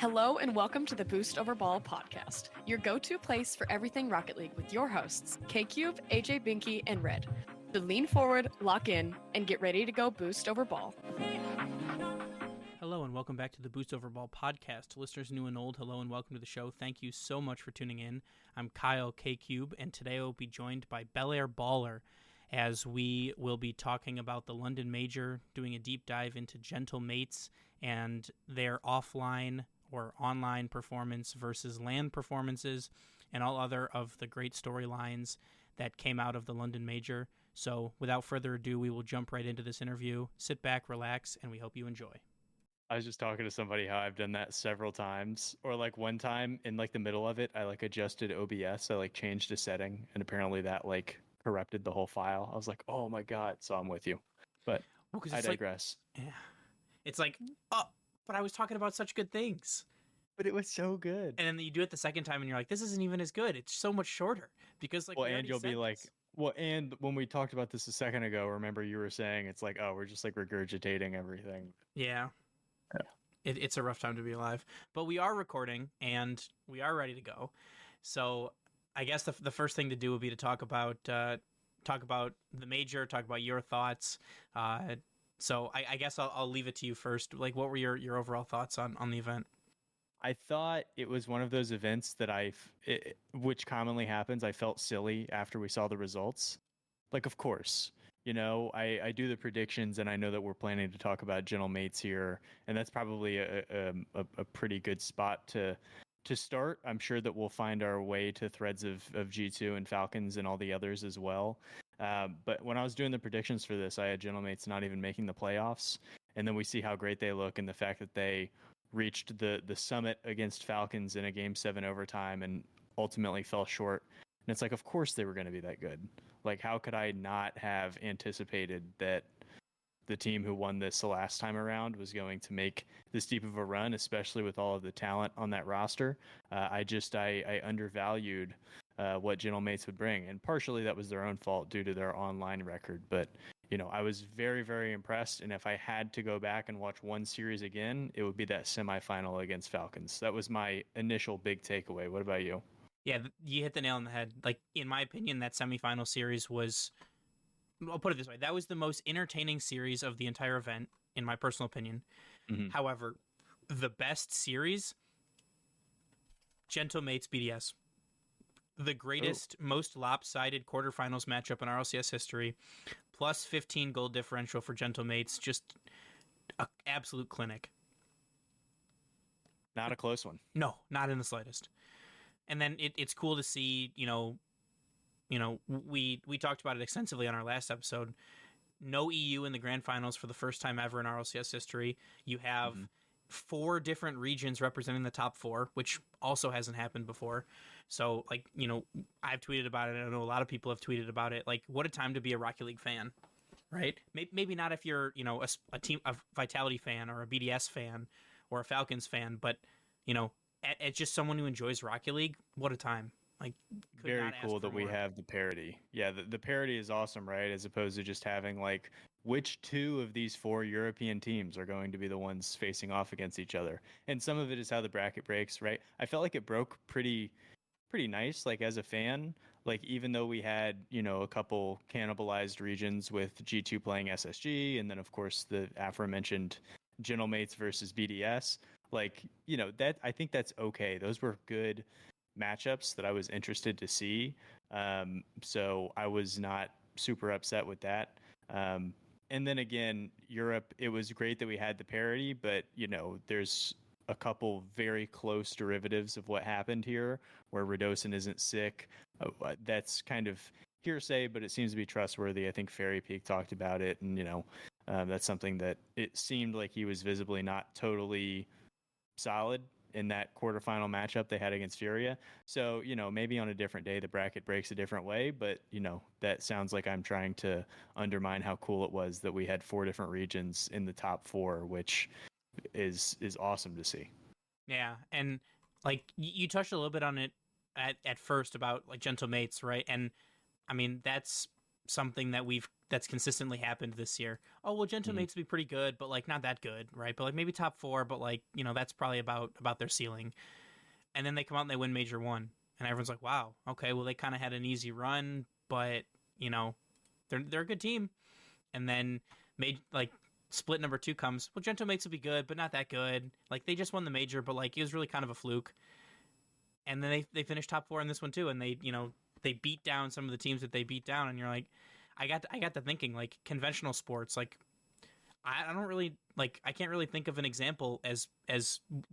Hello and welcome to the Boost Over Ball podcast, your go-to place for everything Rocket League with your hosts, K-Cube, AJ Binky, and Red. So lean forward, lock in, and get ready to go Boost Over Ball. Hello and welcome back to the Boost Over Ball podcast. Listeners new and old, hello and welcome to the show. Thank you so much for tuning in. I'm Kyle K-Cube, and today I will be joined by Bellair Baller as we will be talking about the London Major, doing a deep dive into Gentle Mates and their offline or online performance versus LAN performances and all other of the great storylines that came out of the London Major. So without further ado, we will jump right into this interview. Sit back, relax, and we hope you enjoy. I was just talking to somebody how I've done that several times, or like one time in like the middle of it, I like adjusted OBS. I like changed a setting and apparently that like corrupted the whole file. I was like, oh my God. So I'm with you, but I digress. Yeah. It's like, oh, but I was talking about such good things. But it was so good. And then you do it the second time and you're like, this isn't even as good. It's so much shorter because like, well, and you'll be like, well, and when we talked about this a second ago, remember you were saying it's like, oh, we're just like regurgitating everything. Yeah. It's a rough time to be alive, but we are recording and we are ready to go. So I guess the first thing to do would be to talk about the major, talk about your thoughts. So I guess I'll leave it to you first. Like, what were your overall thoughts on the event? I thought it was one of those events that which commonly happens. I felt silly after we saw the results. Like, of course, you know, I do the predictions and I know that we're planning to talk about Gentle Mates here. And that's probably a pretty good spot to start. I'm sure that we'll find our way to threads of G2 and Falcons and all the others as well. But when I was doing the predictions for this, I had Gentle Mates not even making the playoffs. And then we see how great they look and the fact that they reached the summit against Falcons in a Game 7 overtime and ultimately fell short. And it's like, of course they were going to be that good. Like, how could I not have anticipated that the team who won this the last time around was going to make this deep of a run, especially with all of the talent on that roster? I undervalued what Gentle Mates would bring. And partially that was their own fault due to their online record. But, you know, I was very, very impressed. And if I had to go back and watch one series again, it would be that semifinal against Falcons. That was my initial big takeaway. What about you? Yeah, you hit the nail on the head. Like, in my opinion, that semifinal series was, I'll put it this way, that was the most entertaining series of the entire event, in my personal opinion. Mm-hmm. However, the best series, Gentle Mates BDS. The greatest, most lopsided quarterfinals matchup in RLCS history, plus 15 goal differential for Gentle Mates, just an absolute clinic. Not a close one. No, not in the slightest. And then it's cool to see, you know, we talked about it extensively on our last episode. No EU in the grand finals for the first time ever in RLCS history. You have 4 different regions representing the top 4, which also hasn't happened before. So, like, you know, I've tweeted about it. I know a lot of people have tweeted about it. Like, what a time to be a Rocket League fan, right? Maybe not if you're, you know, a Vitality fan or a BDS fan or a Falcons fan, but, you know, as just someone who enjoys Rocket League, what a time. Like, very cool that we have the parity. Yeah, the parity is awesome, right? As opposed to just having like which 2 of these 4 European teams are going to be the ones facing off against each other. And some of it is how the bracket breaks, right? I felt like it broke pretty nice, like as a fan. Like, even though we had, you know, a couple cannibalized regions with G2 playing SSG, and then of course the aforementioned Gentle Mates versus BDS, like, you know, that I think that's okay. Those were good matchups that I was interested to see. So I was not super upset with that. And then again, Europe, it was great that we had the parity, but, you know, there's a couple very close derivatives of what happened here where Radosin isn't sick. That's kind of hearsay, but it seems to be trustworthy. I think Fairy Peak talked about it, and, you know, that's something that it seemed like he was visibly not totally solid in that quarterfinal matchup they had against Furia. So, you know, maybe on a different day the bracket breaks a different way, but, you know, that sounds like I'm trying to undermine how cool it was that we had 4 different regions in the top 4, which is awesome to see. Yeah, and like you touched a little bit on it at first about like Gentle Mates, right? And I mean, that's something that's consistently happened this year. Oh, well, Gentoo Mates will be pretty good, but like not that good, right? But like maybe top 4, but like, you know, that's probably about their ceiling. And then they come out and they win Major 1. And everyone's like, wow, okay, well, they kind of had an easy run, but, you know, they're a good team. And then split number 2 comes, well, Gentoo Mates will be good, but not that good. Like, they just won the Major, but like it was really kind of a fluke. And then they finished top 4 in this one too, and they, you know, they beat down some of the teams that they beat down, and you're like, I got to thinking, like, conventional sports, like, I don't really, like, I can't really think of an example as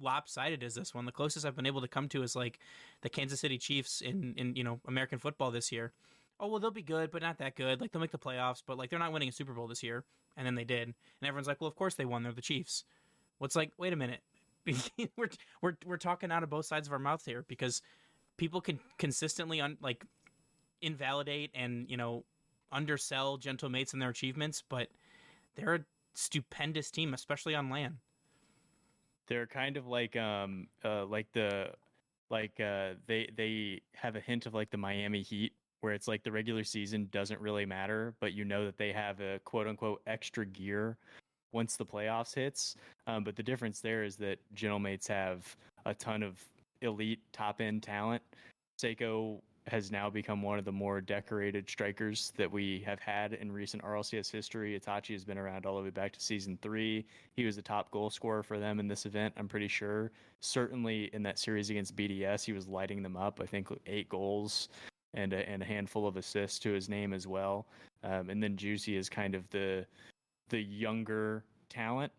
lopsided as this one. The closest I've been able to come to is like the Kansas City Chiefs in you know, American football this year. Oh, well, they'll be good, but not that good. Like, they'll make the playoffs, but like they're not winning a Super Bowl this year. And then they did, and everyone's like, well, of course they won. They're the Chiefs. Well, it's like, wait a minute. we're talking out of both sides of our mouth here, because people can consistently invalidate and, you know, undersell Gentoo Mates and their achievements, but they're a stupendous team, especially on LAN. They're kind of like they have a hint of like the Miami Heat, where it's like the regular season doesn't really matter, but you know that they have a quote unquote extra gear once the playoffs hits. But the difference there is that Gentoo Mates have a ton of elite top end talent. Seiko has now become one of the more decorated strikers that we have had in recent RLCS history. Itachi has been around all the way back to season 3. He was the top goal scorer for them in this event, I'm pretty sure. Certainly in that series against BDS, he was lighting them up. I think 8 goals and a handful of assists to his name as well. And then Juicy is kind of the younger talent,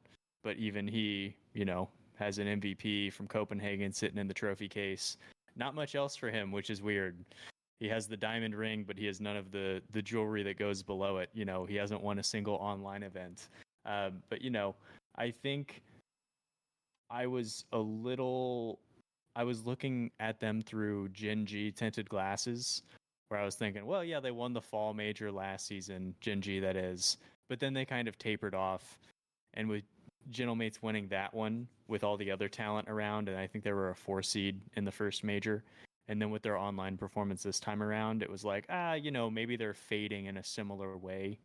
but even he, you know, has an MVP from Copenhagen sitting in the trophy case. Not much else for him, which is weird. He has the diamond ring, but he has none of the jewelry that goes below it. You know, he hasn't won a single online event. But, you know, I think I was looking at them through Gen G tinted glasses, where I was thinking, well, yeah, they won the fall major last season, Gen G that is, but then they kind of tapered off. And with Gentoo Mates winning that one with all the other talent around, and I think they were a 4 seed in the first major, and then with their online performance this time around, it was like, you know, maybe they're fading in a similar way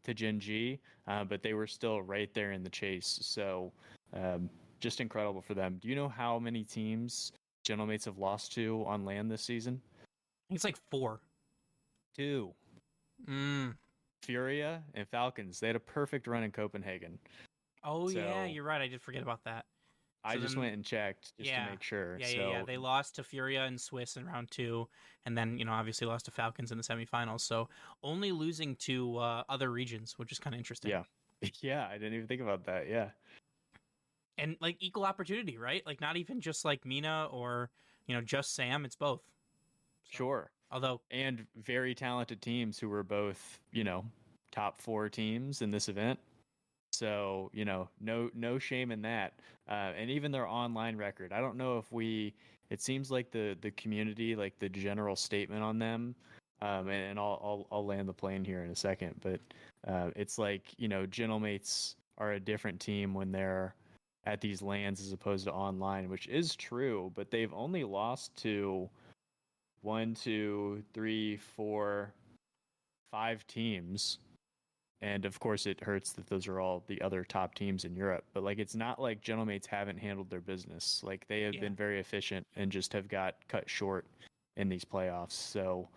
to Gen G, but they were still right there in the chase. So just incredible for them. Do you know how many teams Gentoo Mates have lost to on LAN this season? I think it's like 4. 2. Furia and Falcons. They had a perfect run in Copenhagen. Oh, So, yeah, you're right. I did forget about that. I just went and checked just to make sure. Yeah. They lost to Furia and Swiss in round 2, and then, you know, obviously lost to Falcons in the semifinals. So only losing to other regions, which is kind of interesting. Yeah. Yeah, I didn't even think about that. Yeah. And like equal opportunity, right? Like not even just like Mina or, you know, just Sam. It's both. So, sure. Although, and very talented teams who were both, you know, top 4 teams in this event. So, you know, no shame in that. And even their online record, I don't know if it seems like the community, like the general statement on them, and I'll land the plane here in a second, but it's like, you know, Gentoo Mates are a different team when they're at these LANs as opposed to online, which is true, but they've only lost to 1, 2, 3, 4, 5 teams. And of course, it hurts that those are all the other top teams in Europe. But like, it's not like Gentoo Mates haven't handled their business. Like, they have been very efficient and just have got cut short in these playoffs. So,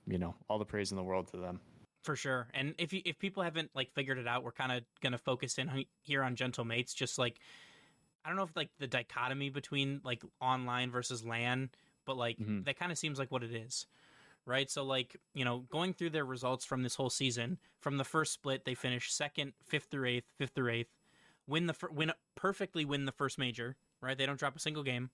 you know, all the praise in the world to them. For sure. And if people haven't like figured it out, we're kind of gonna focus in here on Gentoo Mates. Just like, I don't know if like the dichotomy between like online versus LAN, but like that kind of seems like what it is. Right, so like, you know, going through their results from this whole season, from the first split, they finished 2nd, 5th through 8th, perfectly win the first major. Right, they don't drop a single game.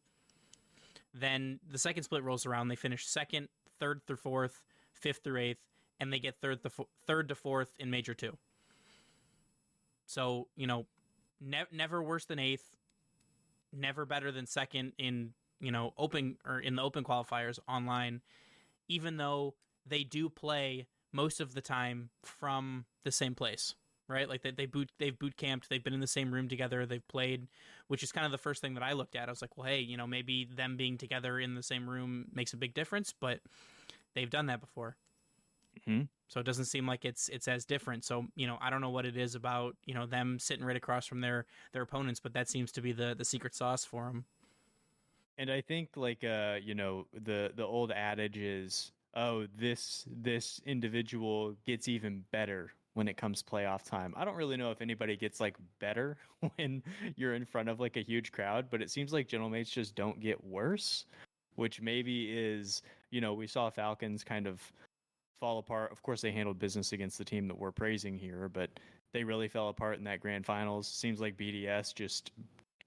Then the second split rolls around, they finish 2nd, 3rd through 4th, 5th through 8th, and they get 3rd to 4th in major 2. So, you know, never worse than 8th, never better than 2nd in, you know, open or in the open qualifiers online. Even though they do play most of the time from the same place, right? Like they've boot camped, they've been in the same room together, they've played, which is kind of the first thing that I looked at. I was like, well, hey, you know, maybe them being together in the same room makes a big difference, but they've done that before. Hmm. So it doesn't seem like it's as different. So, I don't know what it is about, them sitting right across from their opponents, but that seems to be the secret sauce for them. And I think like the old adage is, oh, this individual gets even better when it comes playoff time. I don't really know if anybody gets like better when you're in front of like a huge crowd, but it seems like Gentlemates just don't get worse, which maybe is, we saw Falcons kind of fall apart. Of course, they handled business against the team that we're praising here, but they really fell apart in that grand finals. Seems like BDS just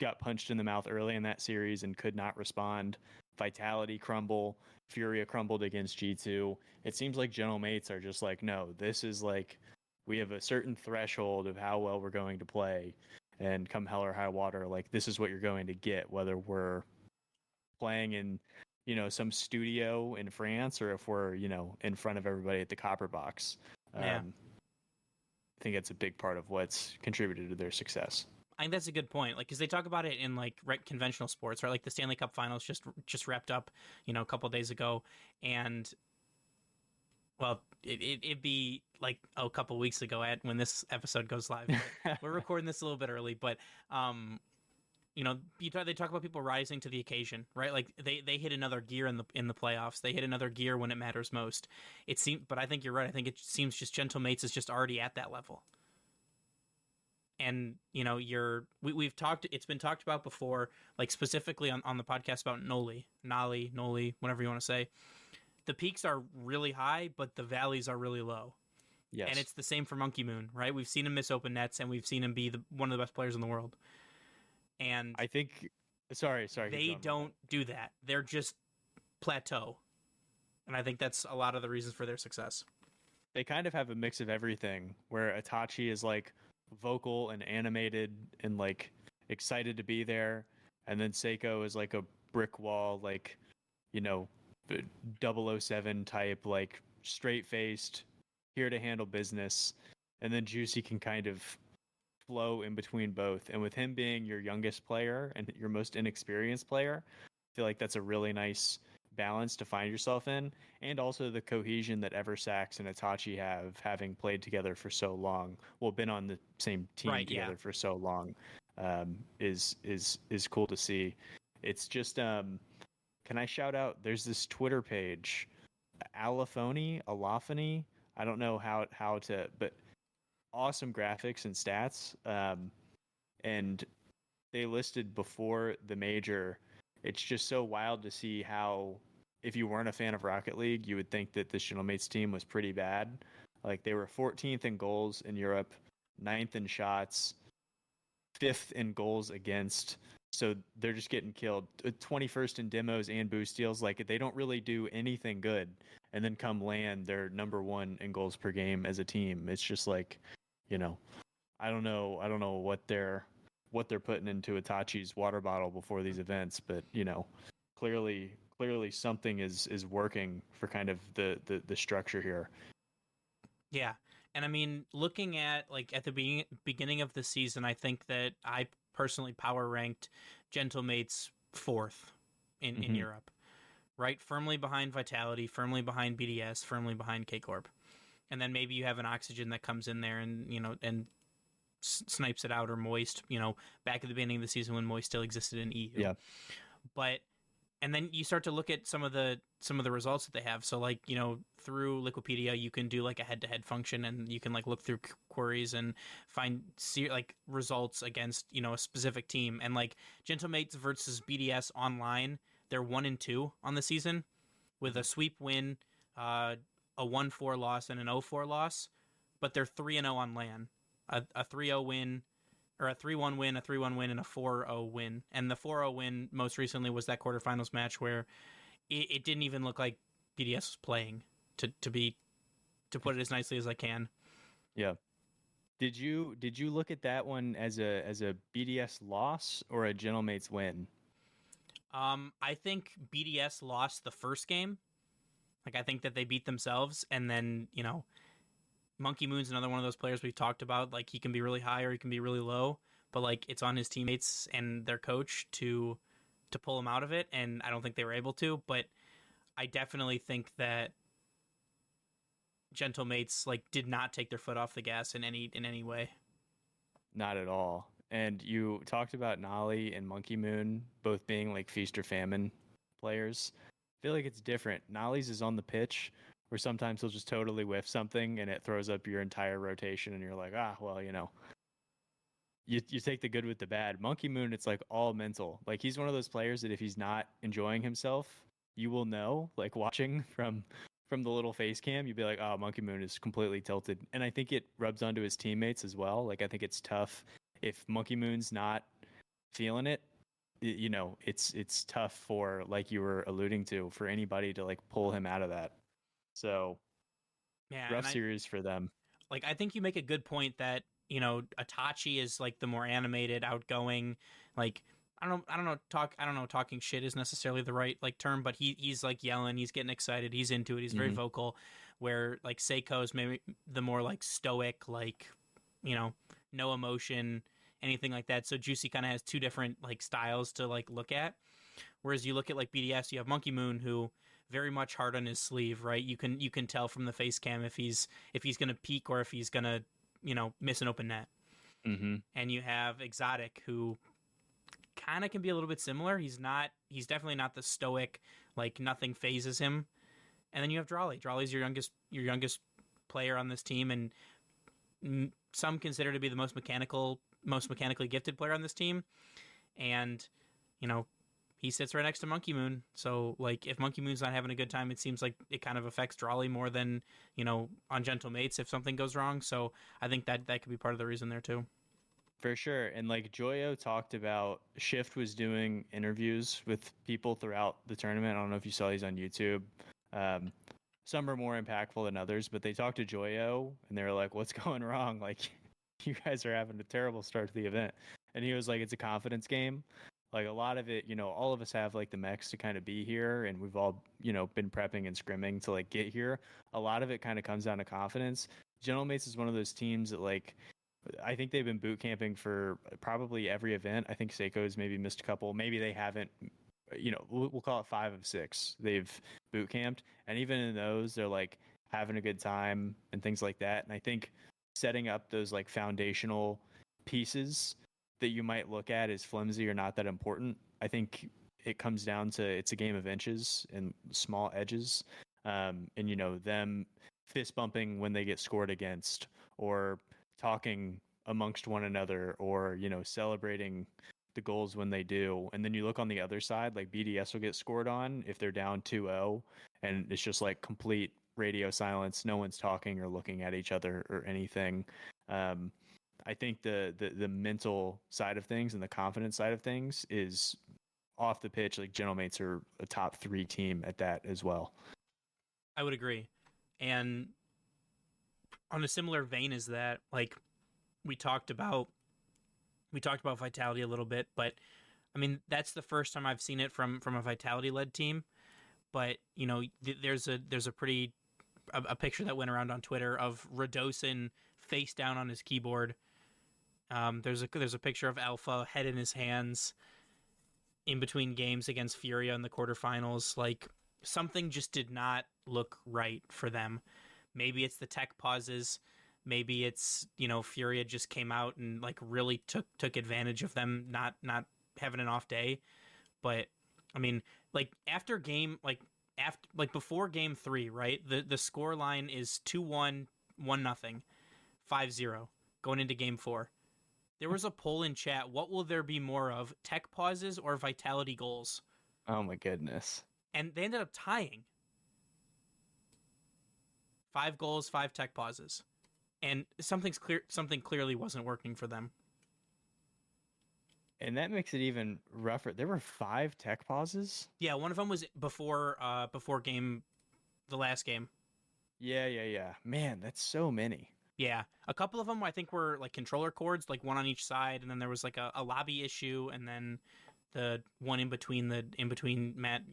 got punched in the mouth early in that series and could not respond. Vitality crumble, Furia crumbled against G2. It seems like General Mates are just like, no, this is like, we have a certain threshold of how well we're going to play. And come hell or high water, like, this is what you're going to get, whether we're playing in, some studio in France or if we're, in front of everybody at the Copper Box. Yeah. I think it's a big part of what's contributed to their success. I think that's a good point. Like, because they talk about it in like conventional sports, right? Like the Stanley Cup Finals just wrapped up, a couple days ago, and well, it'd be like a couple weeks ago when this episode goes live. We're recording this a little bit early, but they talk about people rising to the occasion, right? Like they hit another gear in the playoffs. They hit another gear when it matters most. It seems, but I think you're right. I think it seems just Gentlemates is just already at that level. And we've talked. It's been talked about before, like specifically on the podcast about Noli, whatever you want to say. The peaks are really high, but the valleys are really low. Yes, and it's the same for Monkey Moon, right? We've seen him miss open nets, and we've seen him be one of the best players in the world. And I think, sorry, they don't do that. They're just plateau, and I think that's a lot of the reasons for their success. They kind of have a mix of everything, where Itachi is like vocal and animated and like excited to be there, and then Seiko is like a brick wall, like 007 type, like straight faced, here to handle business, and then Juicy can kind of flow in between both. And with him being your youngest player and your most inexperienced player, I feel like that's a really nice balance to find yourself in, and also the cohesion that Eversax and Itachi have, having played together for so long, been on the same team together for so long, is cool to see. It's just can I shout out, there's this Twitter page, Allophony, I don't know how to, but awesome graphics and stats, and they listed before the major. It's just so wild to see how, if you weren't a fan of Rocket League, you would think that the Gentlemates team was pretty bad. Like, they were 14th in goals in Europe, 9th in shots, 5th in goals against. So they're just getting killed. 21st in demos and boost steals. Like, they don't really do anything good. And then come LAN, they're number 1 in goals per game as a team. It's just like, I don't know what they're putting into Itachi's water bottle before these events, but clearly something is working for kind of the structure here. Yeah. And I mean, looking at like at the beginning of the season, I think that I personally power ranked Gentlemates 4th in Europe, right? Firmly behind Vitality, firmly behind BDS, firmly behind K Corp. And then maybe you have an Oxygen that comes in there and snipes it out, or Moist, back at the beginning of the season when Moist still existed in EU. Yeah. But and then you start to look at some of the results that they have. So like, through Liquipedia, you can do like a head-to-head function, and you can like look through queries and find like results against, a specific team. And like Gentlemates versus BDS online, they're 1-2 on the season, with a sweep win, a 1-4 loss, and an 0-4 loss. But they're 3-0 on LAN. A 3-0 win, or a 3-1 win, a 3-1 win, and a 4-0 win. And the 4-0 win most recently was that quarterfinals match where it didn't even look like BDS was playing, to put it as nicely as I can. Yeah. Did you look at that one as a BDS loss or a Gentlemates win? I think BDS lost the first game. Like, I think that they beat themselves, and then, Monkey Moon's another one of those players we've talked about. Like, he can be really high or he can be really low, but like, it's on his teammates and their coach to pull him out of it, and I don't think they were able to. But I definitely think that Gentle Mates like did not take their foot off the gas in any way. Not at all. And you talked about Nolly and Monkey Moon both being like feast or famine players. I feel like it's different. Nolly's is on the pitch where sometimes he'll just totally whiff something and it throws up your entire rotation and you're like, well, you take the good with the bad. Monkey Moon, it's like all mental. Like he's one of those players that if he's not enjoying himself, you will know, like watching from the little face cam, you'd be like, oh, Monkey Moon is completely tilted. And I think it rubs onto his teammates as well. Like I think it's tough if Monkey Moon's not feeling it. It's tough for, like you were alluding to, for anybody to like pull him out of that. So Yeah, rough series for them. Like I think you make a good point that Itachi is like the more animated, outgoing, like I don't know talking shit is necessarily the right like term, but he's like yelling, he's getting excited, he's into it, he's very vocal, where like Seiko's maybe the more like stoic, like no emotion, anything like that. So Juicy kind of has two different like styles to like look at, whereas you look at like BDS, you have Monkey Moon, who very much hard on his sleeve, right? You can tell from the face cam if he's gonna peek or if he's gonna miss an open net. And you have Exotic, who kind of can be a little bit similar. He's definitely not the stoic, like nothing phases him. And then you have Drawley. Drawley's your youngest player on this team, and some consider to be the most mechanically gifted player on this team. And he sits right next to Monkey Moon. So like if Monkey Moon's not having a good time, it seems like it kind of affects Drawley more than on Gentle Mates if something goes wrong. So I think that could be part of the reason there too. For sure. And like Joyo talked about, Shift was doing interviews with people throughout the tournament. I don't know if you saw these on YouTube. Some are more impactful than others, but they talked to Joyo and they were like, what's going wrong? Like, you guys are having a terrible start to the event. And he was like, it's a confidence game. Like a lot of it, all of us have like the mechs to kind of be here, and we've all, been prepping and scrimming to like get here. A lot of it kind of comes down to confidence. Gentle Mates is one of those teams that like, I think they've been boot camping for probably every event. I think Seiko's maybe missed a couple. Maybe they haven't, we'll call it 5 of 6. They've boot camped. And even in those, they're like having a good time and things like that. And I think setting up those like foundational pieces that you might look at as flimsy or not that important. I think it comes down to, it's a game of inches and small edges. And, them fist bumping when they get scored against, or talking amongst one another, or celebrating the goals when they do. And then you look on the other side, like BDS will get scored on if they're down 2-0, and it's just like complete radio silence, no one's talking or looking at each other or anything. I think the mental side of things and the confidence side of things is off the pitch. Like Gentle Mates are a top 3 team at that as well. I would agree. And on a similar vein as that, like we talked about Vitality a little bit, but I mean, that's the first time I've seen it from a Vitality led team. But, there's a picture that went around on Twitter of Radosin face down on his keyboard. There's a picture of Alpha, head in his hands, in between games against Furia in the quarterfinals. Like something just did not look right for them. Maybe it's the tech pauses. Maybe it's, Furia just came out and like really took advantage of them not having an off day. But I mean, like before game 3, right? The score line is 2-1, 1-0, 5-0 going into game 4. There was a poll in chat. What will there be more of, tech pauses or Vitality goals? Oh my goodness. And they ended up tying. 5 goals, 5 tech pauses. And something clearly wasn't working for them. And that makes it even rougher. There were 5 tech pauses? Yeah, one of them was before the last game. Yeah. Man, that's so many. Yeah, a couple of them I think were like controller cords, like one on each side, and then there was like a lobby issue, and then the one in between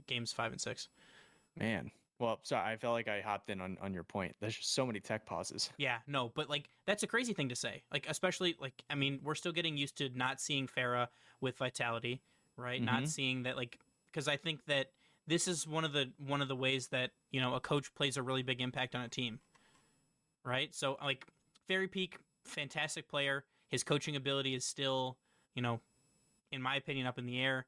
games 5 and 6. Man. Well, sorry, I felt like I hopped in on your point. There's just so many tech pauses. Yeah, no, but like that's a crazy thing to say. Like, especially like, I mean, we're still getting used to not seeing Farah with Vitality, right? Mm-hmm. Not seeing that, like, because I think that this is one of the ways that a coach plays a really big impact on a team, right? So like Fairy Peak, fantastic player. His coaching ability is still, you know, in my opinion, up in the air.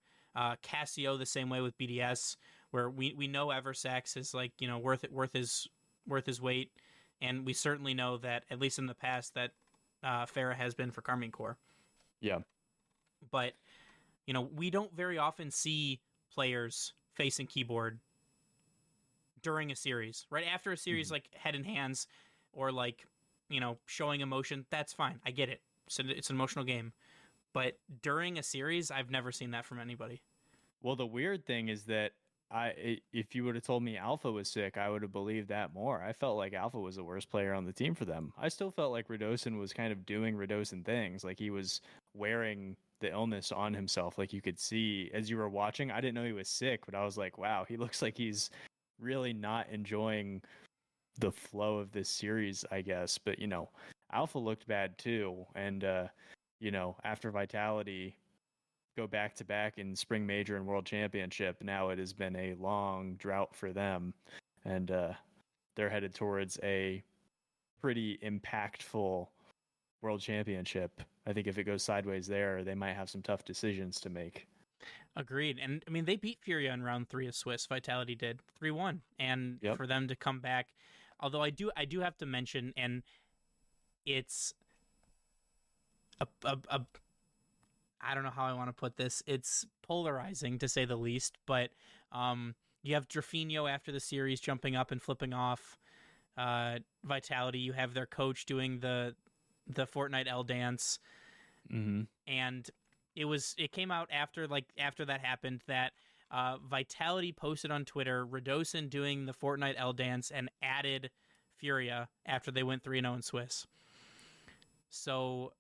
Cassio the same way with BDS, where we know Eversax is like, you know, worth his weight, and we certainly know that at least in the past that Farah has been for Karmine Corps. Yeah. But you know, we don't very often see players facing keyboard during a series, right after a series, like head and hands, or like, you know, showing emotion. That's fine. I get it. It's an emotional game. But during a series, I've never seen that from anybody. Well, the weird thing is that if you would have told me Alpha was sick, I would have believed that more. I felt like Alpha was the worst player on the team for them. I still felt like Radosin was kind of doing Radosin things, like he was wearing the illness on himself. Like you could see as you were watching. I didn't know he was sick, but I was like, wow, he looks like he's really not enjoying the flow of this series, I guess. But you know, Alpha looked bad too, and you know, after Vitality go back to back in Spring Major and World Championship, now it has been a long drought for them, and they're headed towards a pretty impactful World Championship. I think if it goes sideways there, they might have some tough decisions to make. Agreed. And I mean, they beat Furia in round 3 of Swiss. Vitality did 3-1, and for them to come back, although I do have to mention, and it's a I don't know how I want to put this. It's polarizing to say the least, but you have Drafinho after the series jumping up and flipping off Vitality. You have their coach doing the Fortnite L dance, and it came out after that happened that Vitality posted on Twitter Radosin doing the Fortnite L dance and added Furia after they went 3-0 in Swiss. So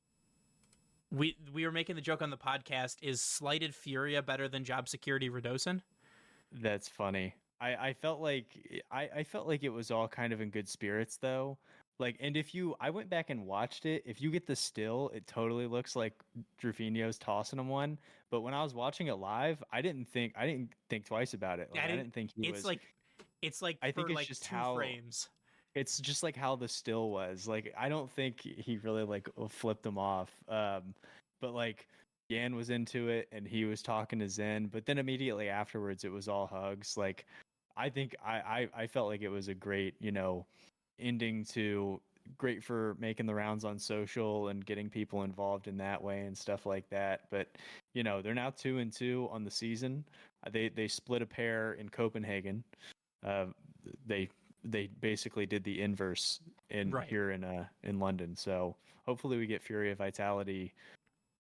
we were making the joke on the podcast, is slighted Furia better than job security Radosin? That's funny. I felt like I felt like it was all kind of in good spirits though. Like, and I went back and watched it. If you get the still, it totally looks like Drafinho's tossing him one. But when I was watching it live, I didn't think twice about it. Like, I didn't think he was. It's like I think for it's like just 2 how frames. It's just like how the still was. Like, I don't think he really like flipped him off. But like Yan was into it and he was talking to Zen, but then immediately afterwards it was all hugs. Like, I think I felt like it was a great, you know, ending to great for making the rounds on social and getting people involved in that way and stuff like that. But you know, they're now 2-2 on the season. They split a pair in Copenhagen. They basically did the inverse here in London. So hopefully we get Furia Vitality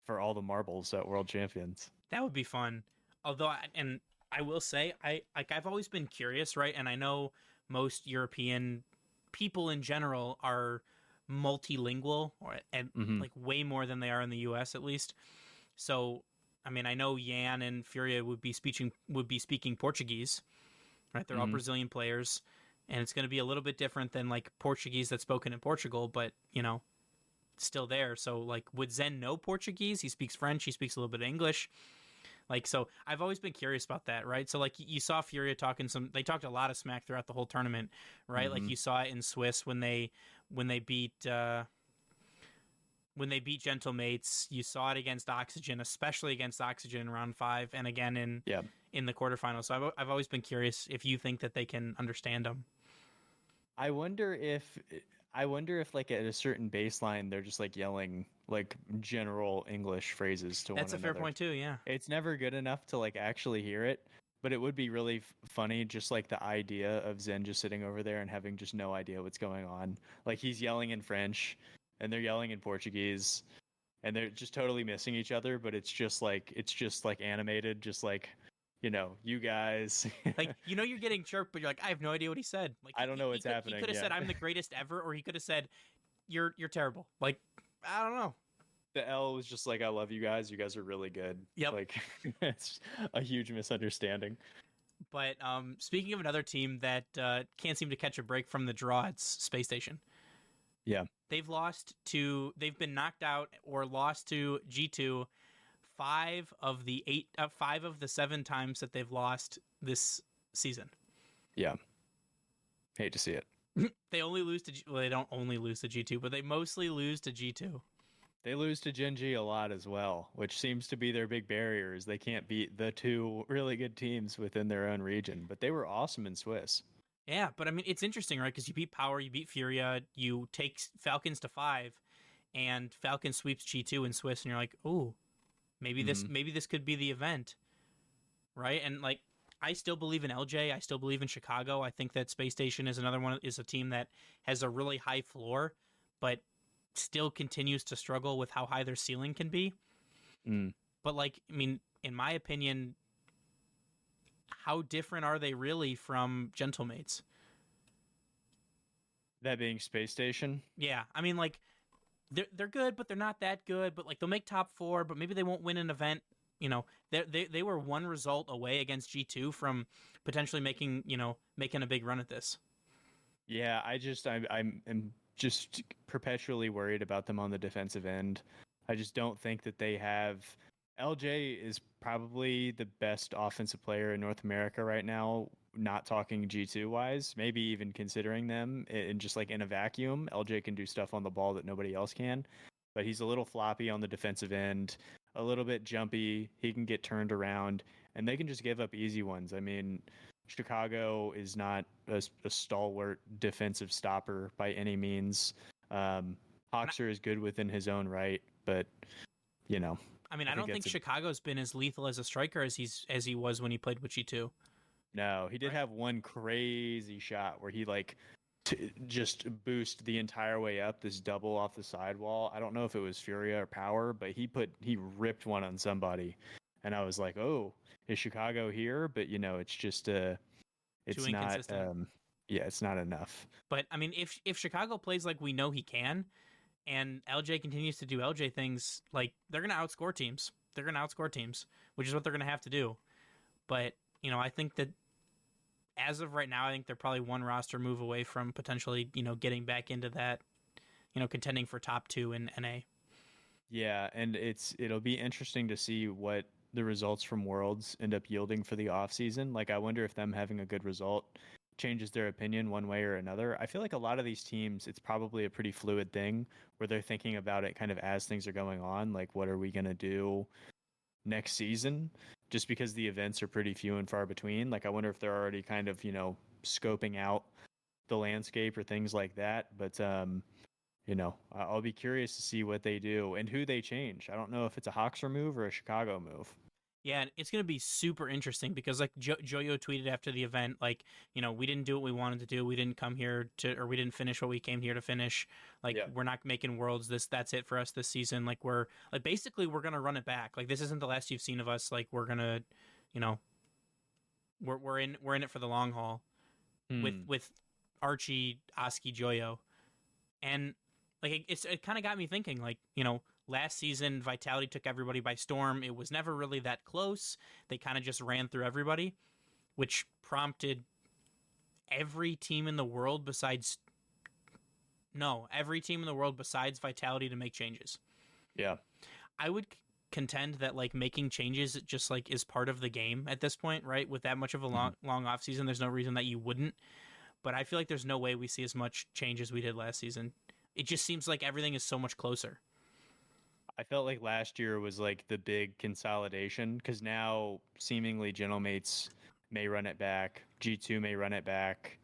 for all the marbles at World Champions. That would be fun. Although, I will say, I've always been curious, right? And I know most European people in general are multilingual, like way more than they are in the US at least. So, I mean, I know Yan and Furia would be speaking Portuguese, right? They're all Brazilian players, and it's going to be a little bit different than like Portuguese that's spoken in Portugal, but you know, still there. So like, would Zen know Portuguese? He speaks French. He speaks a little bit of English. Like, so I've always been curious about that, right? So like you saw Furia they talked a lot of smack throughout the whole tournament, right? Like you saw it in Swiss when they beat Gentlemates. You saw it against Oxygen, especially against Oxygen in round 5, and again in the quarterfinals. So I've always been curious if you think that they can understand them. I wonder if like at a certain baseline they're just like yelling like general English phrases to one another. That's a fair point too, yeah. It's never good enough to like actually hear it, but it would be really funny just like the idea of Zen just sitting over there and having just no idea what's going on. Like he's yelling in French and they're yelling in Portuguese and they're just totally missing each other, but it's just like animated, just like, you know, you guys. Like, you know, you're getting chirped, but you're like, I have no idea what he said. Like, I don't know what's happening. He could have said, I'm the greatest ever, or he could have said, you're terrible. Like, I don't know. The L was just like, I love you guys. You guys are really good. Yep. Like, it's a huge misunderstanding. But speaking of another team that can't seem to catch a break from the draw, it's Space Station. Yeah. They've been knocked out or lost to G2 5 of the 7 times that they've lost this season. Yeah. Hate to see it. They only lose to well, they don't only lose to G2, but they mostly lose to G2. They lose to Gen G a lot as well, which seems to be their big barriers. They can't beat the two really good teams within their own region, but they were awesome in Swiss. Yeah, but I mean, it's interesting, right? Because you beat Power, you beat Furia, you take Falcons to 5, and Falcons sweeps G2 in Swiss, and you're like, ooh, maybe this could be the event, right? And like, I still believe in LJ. I still believe in Chicago. I think that Space Station is another one, is a team that has a really high floor, but still continues to struggle with how high their ceiling can be. But like, I mean, in my opinion, how different are they really from Gentlemates? That being Space Station? Yeah, I mean, like, they're good, but they're not that good. But like, they'll make top 4, but maybe they won't win an event. You know, they were one result away against G2 from potentially making a big run at this. Yeah, I'm just perpetually worried about them on the defensive end. I just don't think that they have. LJ is probably the best offensive player in North America right now, not talking G2 wise, maybe even considering them in just like in a vacuum. LJ can do stuff on the ball that nobody else can, but he's a little floppy on the defensive end, a little bit jumpy. He can get turned around, and they can just give up easy ones. I mean, Chicago is not a stalwart defensive stopper by any means. Hoxer is good within his own right, but you know. I mean, I don't think Chicago's been as lethal as a striker as he was when he played with G2. No, he did have one crazy shot where he like just boost the entire way up this double off the sidewall. I don't know if it was Furia or Power, but he ripped one on somebody, and I was like, oh, is Chicago here? But it's just it's not it's not enough. But I mean, if Chicago plays like we know he can, and LJ continues to do LJ things, like, they're going to outscore teams. They're going to outscore teams, which is what they're going to have to do. But, I think that as of right now, I think they're probably one roster move away from potentially, getting back into that, contending for top 2 in NA. Yeah, and it'll be interesting to see what the results from Worlds end up yielding for the offseason. Like, I wonder if them having a good result changes their opinion one way or another. I feel like a lot of these teams, it's probably a pretty fluid thing where they're thinking about it kind of as things are going on. Like, what are we going to do next season? Just because the events are pretty few and far between. Like, I wonder if they're already kind of, scoping out the landscape or things like that. But, I'll be curious to see what they do and who they change. I don't know if it's a Hoxer move or a Chicago move. Yeah, it's going to be super interesting because, like, Joyo tweeted after the event, like, we didn't do what we wanted to do. We didn't come here or we didn't finish what we came here to finish. Like, We're not making Worlds. That's it for us this season. Like, basically we're going to run it back. Like, this isn't the last you've seen of us. Like, we're going to, we're in it for the long haul with Archie, Oski, Joyo. And, like, it kind of got me thinking, like, last season, Vitality took everybody by storm. It was never really that close. They kind of just ran through everybody, which prompted every team in the world besides Vitality to make changes. Yeah. I would contend that, like, making changes just, like, is part of the game at this point, right? With that much of a long off season, there's no reason that you wouldn't. But I feel like there's no way we see as much change as we did last season. It just seems like everything is so much closer. I felt like last year was like the big consolidation because now seemingly Gentlemates may run it back. G2 may run it back.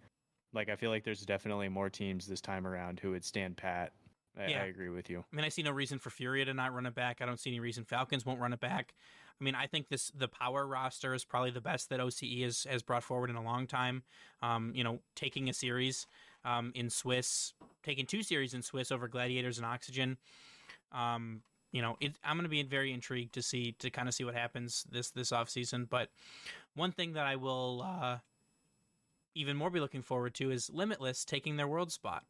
Like, I feel like there's definitely more teams this time around who would stand pat. I agree with you. I mean, I see no reason for Furia to not run it back. I don't see any reason Falcons won't run it back. I mean, I think the Power roster is probably the best that OCE has brought forward in a long time. Taking a series in Swiss, taking 2 series in Swiss over Gladiators and Oxygen. I'm going to be very intrigued to kind of see what happens this off season. But one thing that I will even more be looking forward to is Limitless taking their world spot.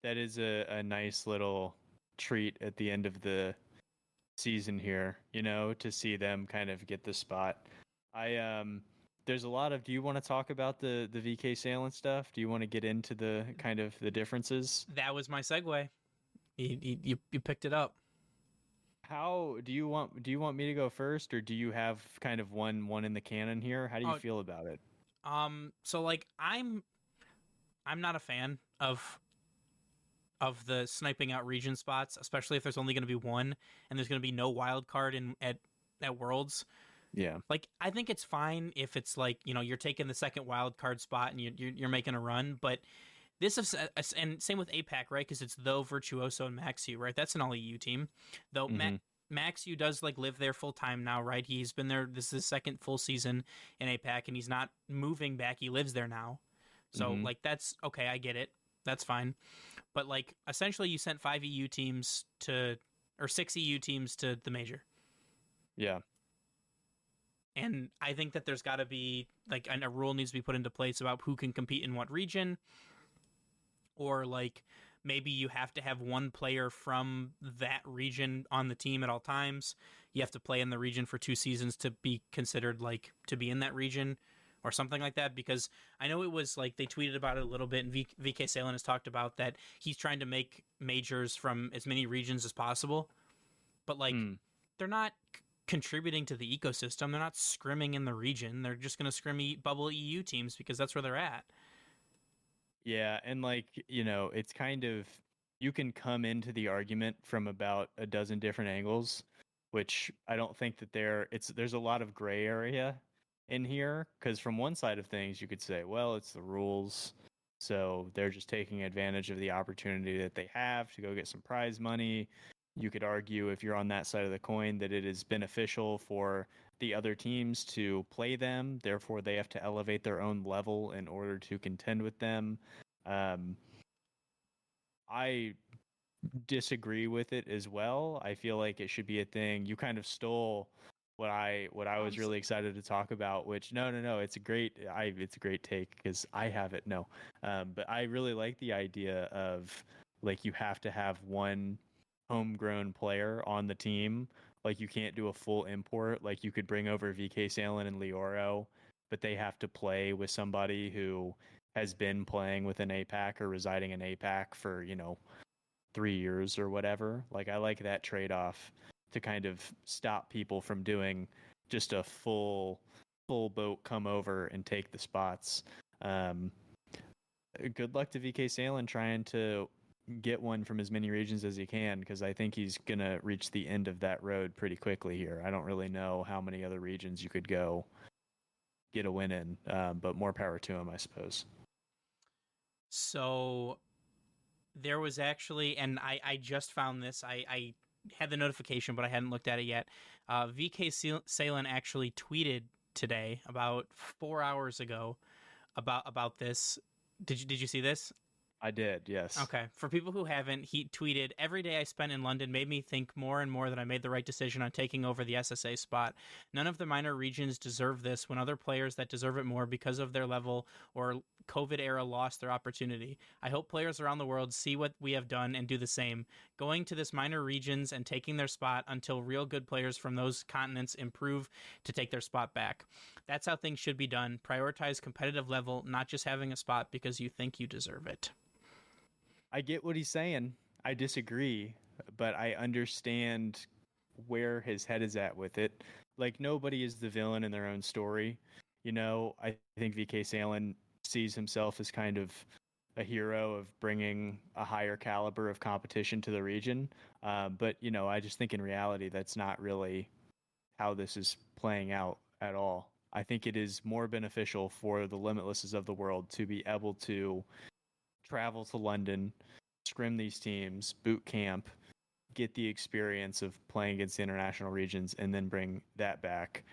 That is a nice little treat at the end of the season here, to see them kind of get the spot. There's a lot of, do you want to talk about the VK sale and stuff? Do you want to get into the kind of the differences? That was my segue. You picked it up. How do you want me to go first, or do you have kind of one in the cannon here? How do you feel about it? So, like, I'm not a fan of the sniping out region spots, especially if there's only going to be one and there's going to be no wild card at Worlds. Yeah. Like, I think it's fine if it's like, you're taking the second wild card spot and you're making a run, but this is, and same with APAC, right? Because it's though Virtuoso and Maxiu, right? That's an all EU team, though. Maxiu does like live there full time now, right? He's been there. This is his second full season in APAC, and he's not moving back. He lives there now, so like that's okay. I get it. That's fine. But like essentially, you sent 5 EU teams or 6 EU teams to the major. Yeah. And I think that there's got to be like a rule needs to be put into place about who can compete in what region, or like maybe you have to have one player from that region on the team at all times. You have to play in the region for 2 seasons to be considered like to be in that region or something like that. Because I know it was like they tweeted about it a little bit, and VK Salen has talked about that he's trying to make majors from as many regions as possible. But like they're not contributing to the ecosystem. They're not scrimming in the region. They're just going to scrim bubble EU teams because that's where they're at. Yeah, and like, it's kind of, you can come into the argument from about a dozen different angles, which I don't think that there's a lot of gray area in here, because from one side of things you could say, well, it's the rules, so they're just taking advantage of the opportunity that they have to go get some prize money. You could argue, if you're on that side of the coin, that it is beneficial for the other teams to play them. Therefore, they have to elevate their own level in order to contend with them. I disagree with it as well. I feel like it should be a thing. You kind of stole what I was really excited to talk about, which no, it's a great take because I have it. No, but I really like the idea of like you have to have one homegrown player on the team. Like you can't do a full import. Like you could bring over VK Salen and Leoro, but they have to play with somebody who has been playing with an APAC or residing in APAC for 3 years or whatever. Like I like that trade-off to kind of stop people from doing just a full boat come over and take the spots. Good luck to VK Salen trying to get one from as many regions as he can, because I think he's going to reach the end of that road pretty quickly here. I don't really know how many other regions you could go get a win in, but more power to him, I suppose. So there was actually, and I just found this, I had the notification, but I hadn't looked at it yet. VK Salen actually tweeted today, about 4 hours ago, about this. Did you see this? I did, yes. Okay. For people who haven't, he tweeted, "Every day I spent in London made me think more and more that I made the right decision on taking over the SSA spot. None of the minor regions deserve this when other players that deserve it more because of their level or COVID era lost their opportunity. I hope players around the world see what we have done and do the same, going to this minor regions and taking their spot until real good players from those continents improve to take their spot back. That's how things should be done. Prioritize competitive level, not just having a spot because you think you deserve it." I get what he's saying. I disagree, but I understand where his head is at with it. Like, nobody is the villain in their own story. I think VK Salen sees himself as kind of a hero of bringing a higher caliber of competition to the region. But, I just think in reality, that's not really how this is playing out at all. I think it is more beneficial for the Limitlesses of the world to be able to travel to London, scrim these teams, boot camp, get the experience of playing against the international regions, and then bring that back.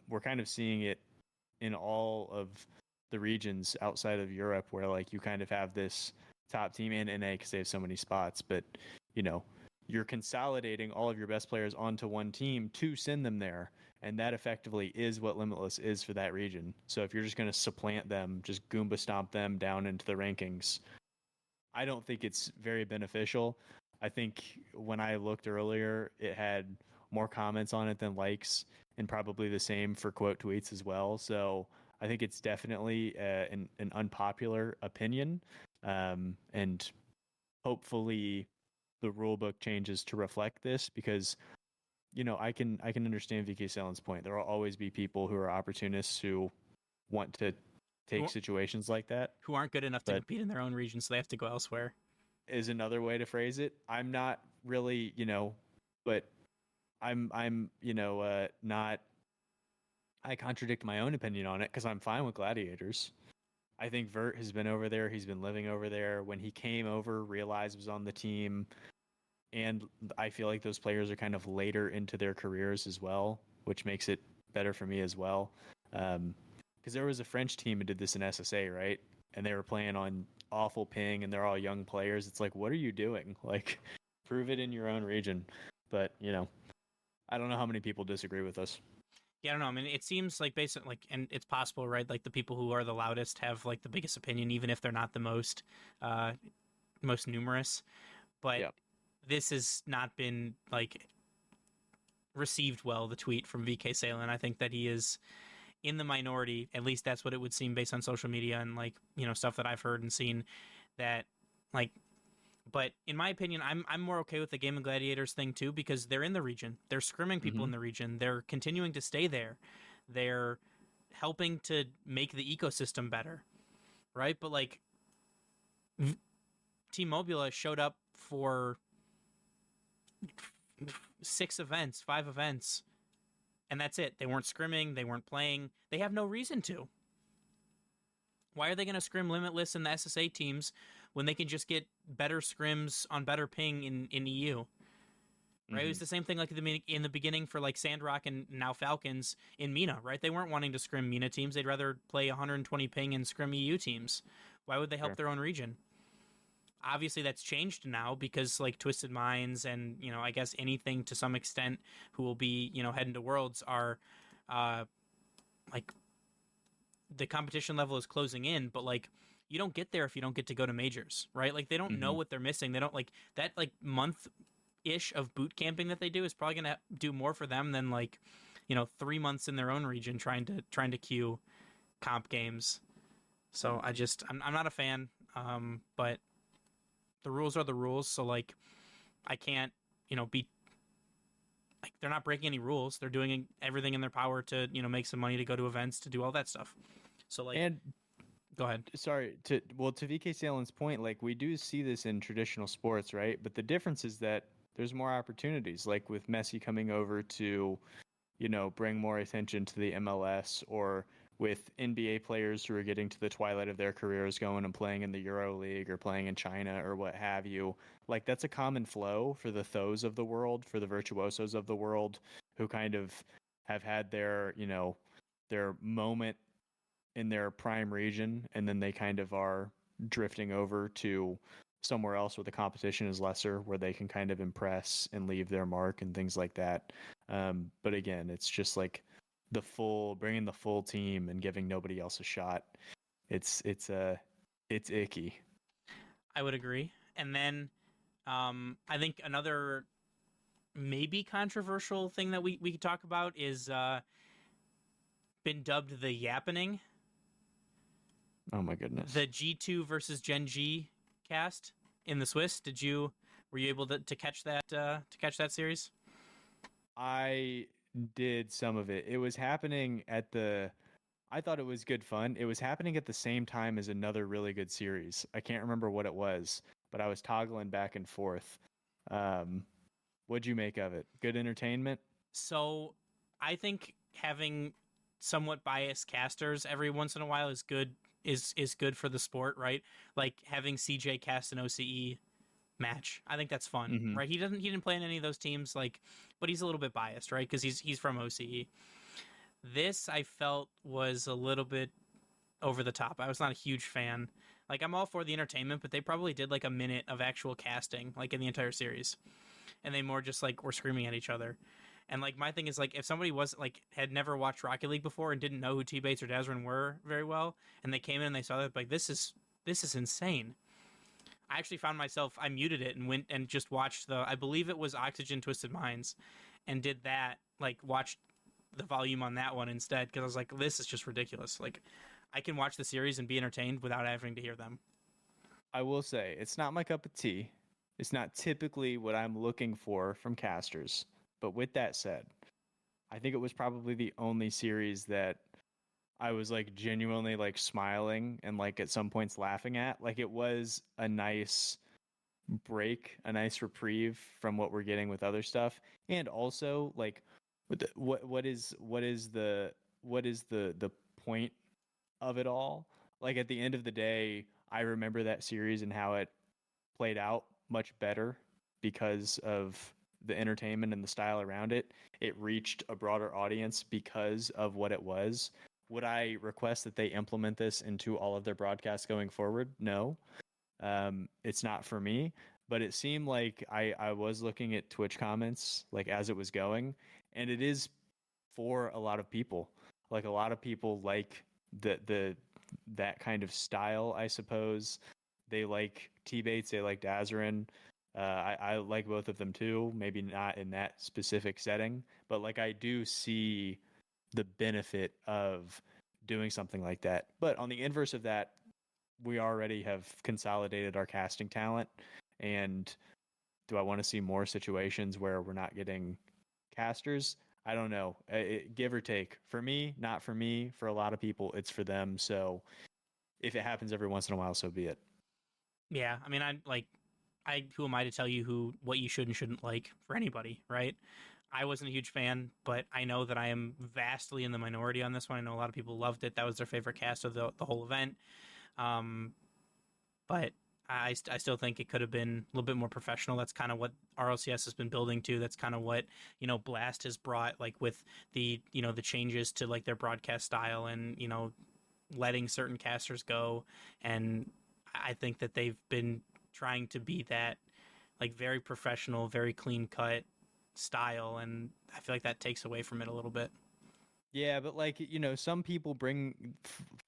We're kind of seeing it in all of the regions outside of Europe, where like you kind of have this top team in NA because they have so many spots, but you're consolidating all of your best players onto one team to send them there. And that effectively is what Limitless is for that region. So if you're just going to supplant them, just Goomba stomp them down into the rankings, I don't think it's very beneficial. I think when I looked earlier, it had more comments on it than likes, and probably the same for quote tweets as well. So I think it's definitely an unpopular opinion. And hopefully the rulebook changes to reflect this, because I can understand VK Salen's point. There will always be people who are opportunists who want to take situations like that. Who aren't good enough to But compete in their own region, so they have to go elsewhere. is another way to phrase it. I'm not really, but I'm not. I contradict my own opinion on it because I'm fine with gladiators. I think Vert has been over there. He's been living over there. When he came over, realized was on the team, and I feel like those players are kind of later into their careers as well, which makes it better for me as well. Because there was a French team who did this in SSA, right? And they were playing on awful ping, and they're all young players. It's like, what are you doing? Like, prove it in your own region. But I don't know how many people disagree with us. Yeah, I don't know. I mean, it seems like based on and it's possible, right? Like the people who are the loudest have like the biggest opinion, even if they're not the most numerous. But Yep. this has not been like received well. The tweet from VK Salen, I think that he is in the minority. At least that's what it would seem based on social media and stuff that I've heard and seen. That but in my opinion, I'm more okay with the Game of Gladiators thing too, because they're in the region. They're scrimming people in the region. They're continuing to stay there. They're helping to make the ecosystem better, right? But Team Mobula showed up for 5 events, and that's it. They weren't scrimming. They weren't playing. They have no reason to. Why are they going to scrim Limitless in the SSA teams when they can just get better scrims on better ping in EU? Right? It was the same thing in the beginning for Sandrock and now Falcons in MENA, right? They weren't wanting to scrim MENA teams. They'd rather play 120 ping and scrim EU teams. Why would they help their own region? Obviously that's changed now because Twisted Minds and, I guess anything to some extent who will be, heading to Worlds are the competition level is closing in, but you don't get there if you don't get to go to majors, right? They don't know what they're missing. They don't that month ish of boot camping that they do is probably going to do more for them than 3 months in their own region trying to queue comp games. So I'm not a fan. But the rules are the rules. So I can't, be they're not breaking any rules. They're doing everything in their power to, make some money, to go to events, to do all that stuff. So and go ahead. Sorry to VK Salen's point, we do see this in traditional sports, right? But the difference is that there's more opportunities, with Messi coming over to, bring more attention to the MLS, or with NBA players who are getting to the twilight of their careers going and playing in the Euro League or playing in China or what have you. That's a common flow for the Thos of the world, for the virtuosos of the world, who kind of have had their, their moment in their prime region, and then they kind of are drifting over to somewhere else where the competition is lesser, where they can kind of impress and leave their mark and things like that. But again, it's just bringing the full team and giving nobody else a shot. It's icky. I would agree. And then I think another maybe controversial thing that we could talk about is been dubbed the yappening. Oh my goodness. The G2 versus Gen G cast in the Swiss. Were you able to catch that series? I did some of it. It was happening I thought it was good fun. It was happening at the same time as another really good series. I can't remember what it was, but I was toggling back and forth. What'd you make of it? Good entertainment? So I think having somewhat biased casters every once in a while is good for the sport, right? Having CJ cast an OCE match, I think that's fun, right? He didn't play in any of those teams, but he's a little bit biased, right? Because he's from OCE. This I felt was a little bit over the top. I was not a huge fan. I'm all for the entertainment, but they probably did a minute of actual casting, in the entire series, and they more just were screaming at each other. And my thing is if somebody was had never watched Rocket League before and didn't know who T-Bates or Dazrin were very well, and they came in and they saw that, this is insane. I actually found myself, I muted it and went and just watched I believe it was Oxygen Twisted Minds, and did that, watched the volume on that one instead, because I was this is just ridiculous. I can watch the series and be entertained without having to hear them. I will say, it's not my cup of tea. It's not typically what I'm looking for from casters. But with that said, I think it was probably the only series that I was like genuinely like smiling and like at some points laughing at. Like it was a nice break, a nice reprieve from what we're getting with other stuff. And also like what is the point of it all? Like at the end of the day, I remember that series and how it played out much better because of the entertainment and the style around it. It reached a broader audience because of what it was. Would I request that they implement this into all of their broadcasts going forward? No. It's not for me, but it seemed like I was looking at Twitch comments like as it was going, and it is for a lot of people. Like a lot of people like the that kind of style, I suppose. They like T-Bates, they like Dazarin. I like both of them too. Maybe not in that specific setting, but like I do see the benefit of doing something like that. But on the inverse of that, we already have consolidated our casting talent. And do I want to see more situations where we're not getting casters? I don't know. Give or take. For me, not for me. For a lot of people, it's for them. So if it happens every once in a while, so be it. Yeah, I mean, I who am I to tell you what you should and shouldn't like for anybody, right? I wasn't a huge fan, but I know that I am vastly in the minority on this one. I know a lot of people loved it. That was their favorite cast of the whole event. Um, but I still think it could have been a little bit more professional. That's kind of what RLCS has been building to. That's kind of what, Blast has brought, like with the, the changes to like their broadcast style and, letting certain casters go. And I think that they've been trying to be that like very professional, very clean cut style. And I feel like that takes away from it a little bit. Yeah, but like, some people bring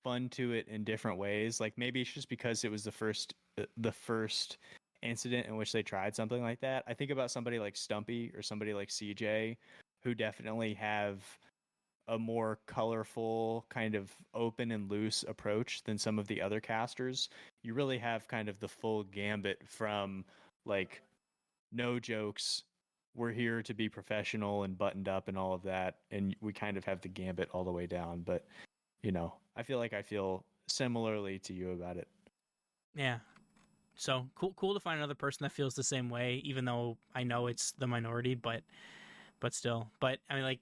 fun to it in different ways. Like maybe it's just because it was the first incident in which they tried something like that. I think about somebody like Stumpy or somebody like CJ who definitely have a more colorful, kind of open and loose approach than some of the other casters. You really have kind of the full gambit from like no jokes, we're here to be professional and buttoned up and all of that, and we kind of have the gambit all the way down. But I feel like I feel similarly to you about it. Yeah. So cool to find another person that feels the same way, even though I know it's the minority, but still. But I mean, like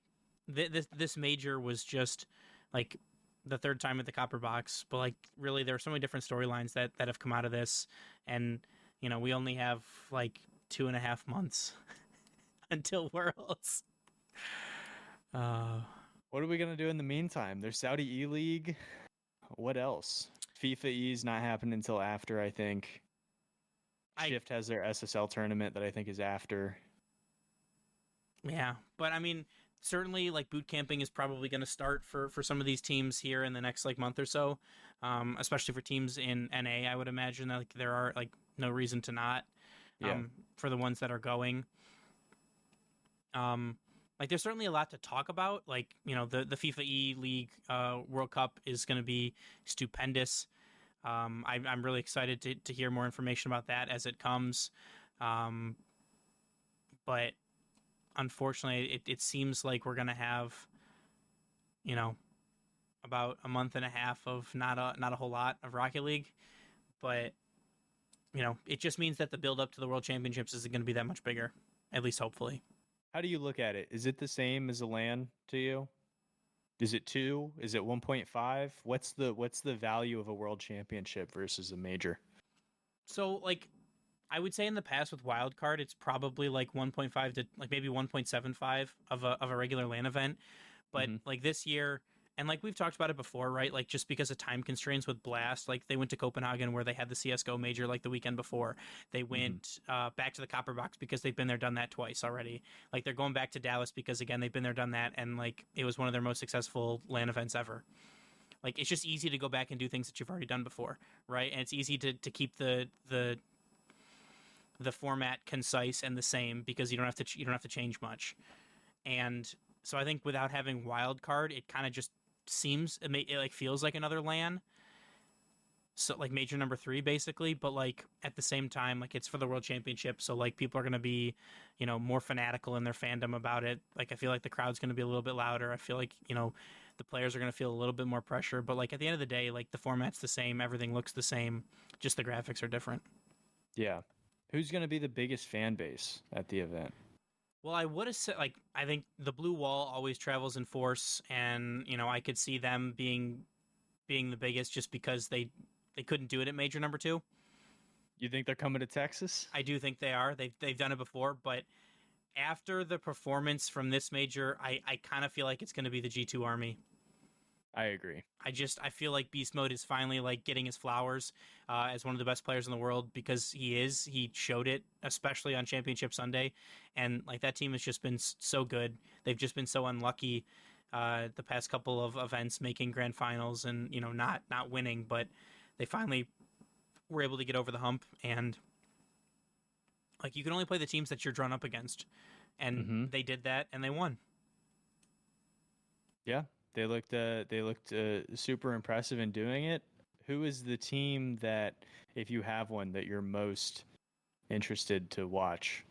this major was just like the third time at the Copper Box, but like really there are so many different storylines that have come out of this, and we only have like 2.5 months until Worlds. What are we gonna do in the meantime? There's Saudi E League. What else? FIFA E is not happening until after, I think. Shift has their SSL tournament that I think is after. Yeah, but I mean, certainly like boot camping is probably going to start for some of these teams here in the next like month or so, especially for teams in NA. I would imagine that like there are like no reason to not. For the ones that are going. Like there's certainly a lot to talk about. Like the FIFA E League World Cup is going to be stupendous. I'm really excited to hear more information about that as it comes. But unfortunately, it seems like we're going to have, about a month and a half of not a whole lot of Rocket League. But, it just means that the build up to the World Championships isn't going to be that much bigger, at least hopefully. How do you look at it? Is it the same as a LAN to you? Is it 2? Is it 1.5? What's the value of a world championship versus a major? So like I would say in the past with Wildcard, it's probably like 1.5 to like maybe 1.75 of a regular LAN event. But like this year, and like we've talked about it before, right? Like just because of time constraints with Blast, like they went to Copenhagen where they had the CSGO major like the weekend before. They went back to the Copper Box because they've been there, done that twice already. Like they're going back to Dallas because again, they've been there, done that. And like it was one of their most successful LAN events ever. Like it's just easy to go back and do things that you've already done before, right? And it's easy to keep the format concise and the same because you don't have to change much. And so I think without having Wildcard, it kind of just seems it like feels like another LAN. So like major number 3 basically, but like at the same time, like it's for the World Championship, so like people are going to be, more fanatical in their fandom about it. Like I feel like the crowd's going to be a little bit louder. I feel like, the players are going to feel a little bit more pressure. But like at the end of the day, like the format's the same, everything looks the same, just the graphics are different. Yeah. Who's going to be the biggest fan base at the event? Well, I would have said, like, I think the blue wall always travels in force, and I could see them being the biggest just because they couldn't do it at major number 2. You think they're coming to Texas? I do think they are. They've done it before, but after the performance from this major, I kind of feel like it's going to be the G2 Army. I agree. I feel like Beast Mode is finally like getting his flowers as one of the best players in the world, because he showed it, especially on Championship Sunday, and like that team has just been so good. They've just been so unlucky the past couple of events, making grand finals and not winning, but they finally were able to get over the hump. And like, you can only play the teams that you're drawn up against, and they did that and they won. Yeah. They looked super impressive in doing it. Who is the team that, if you have one, that you're most interested to watch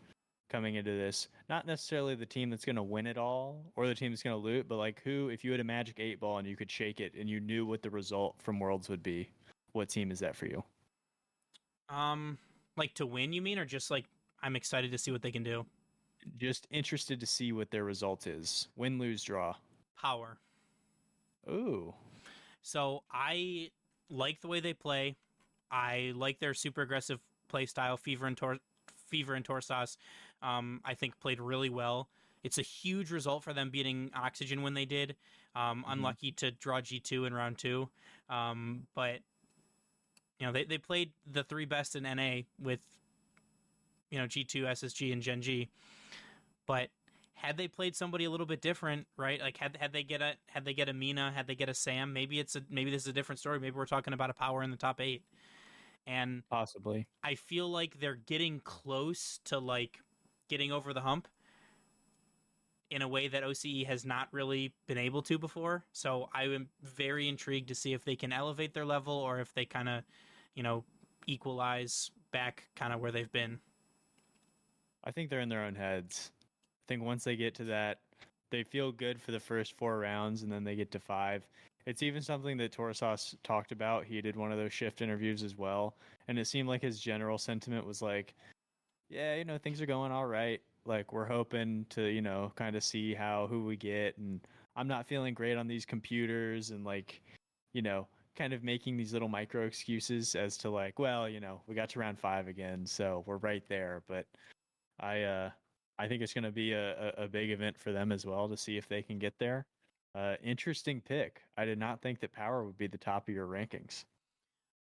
coming into this? Not necessarily the team that's going to win it all or the team that's going to loot, but like who, if you had a Magic 8 ball and you could shake it and you knew what the result from Worlds would be, what team is that for you? Like to win, you mean, or just like I'm excited to see what they can do? Just interested to see what their result is. Win, lose, draw. Power. Ooh. So I like the way they play. I like their super aggressive play style. Fever and Torsas, I think played really well. It's a huge result for them beating Oxygen when they did. Unlucky to draw G2 in round 2. But they played the 3 best in NA with G2, SSG, and Gen G. But had they played somebody a little bit different, right? Like had they get a Mina, had they get a Sam, maybe this is a different story. Maybe we're talking about a Power in the top 8. And possibly, I feel like they're getting close to like getting over the hump in a way that OCE has not really been able to before. So I am very intrigued to see if they can elevate their level or if they kind of, equalize back kind of where they've been. I think they're in their own heads. I think once they get to that, they feel good for the first 4 rounds, and then they get to 5. It's even something that Torsas talked about. He did one of those shift interviews as well, and it seemed like his general sentiment was like, yeah, things are going all right. Like, we're hoping to, kind of see who we get, and I'm not feeling great on these computers, and like, kind of making these little micro excuses as to like, well, we got to round 5 again, so we're right there. But I think it's going to be a big event for them as well to see if they can get there. Interesting pick. I did not think that Power would be the top of your rankings.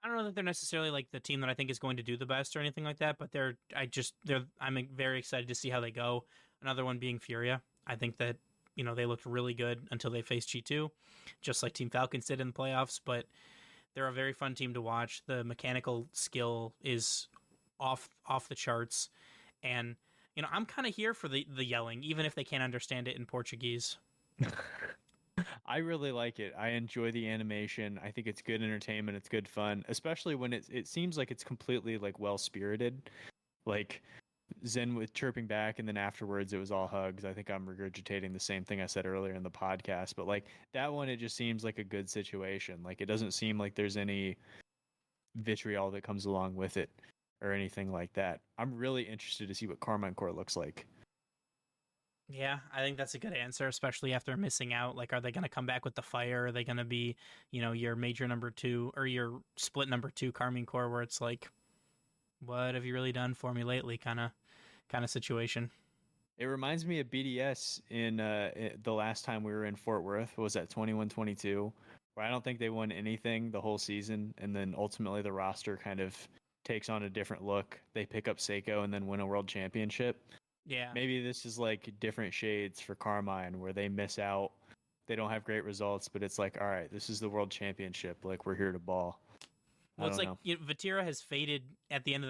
I don't know that they're necessarily like the team that I think is going to do the best or anything like that, but I'm very excited to see how they go. Another one being Furia. I think that, they looked really good until they faced G2, just like Team Falcons did in the playoffs, but they're a very fun team to watch. The mechanical skill is off the charts, and I'm kind of here for the yelling, even if they can't understand it in Portuguese. I really like it. I enjoy the animation. I think it's good entertainment. It's good fun, especially when it seems like it's completely like well spirited. Like Zen with chirping back, and then afterwards it was all hugs. I think I'm regurgitating the same thing I said earlier in the podcast, but like that one, it just seems like a good situation. Like it doesn't seem like there's any vitriol that comes along with it or anything like that. I'm really interested to see what Carmine Core looks like. Yeah, I think that's a good answer, especially after missing out. Like, are they going to come back with the fire? Are they going to be, your major number 2 or your split number 2 Carmine Core, where it's like, what have you really done for me lately? Kind of situation. It reminds me of BDS in the last time we were in Fort Worth. What was that, 21-22? Where I don't think they won anything the whole season, and then ultimately the roster kind of takes on a different look. They pick up Seiko and then win a world championship. Yeah. Maybe this is like different shades for Carmine, where they miss out. They don't have great results, but it's like, all right, this is the world championship. Like, we're here to ball. Well, it's like Vatira has faded at the end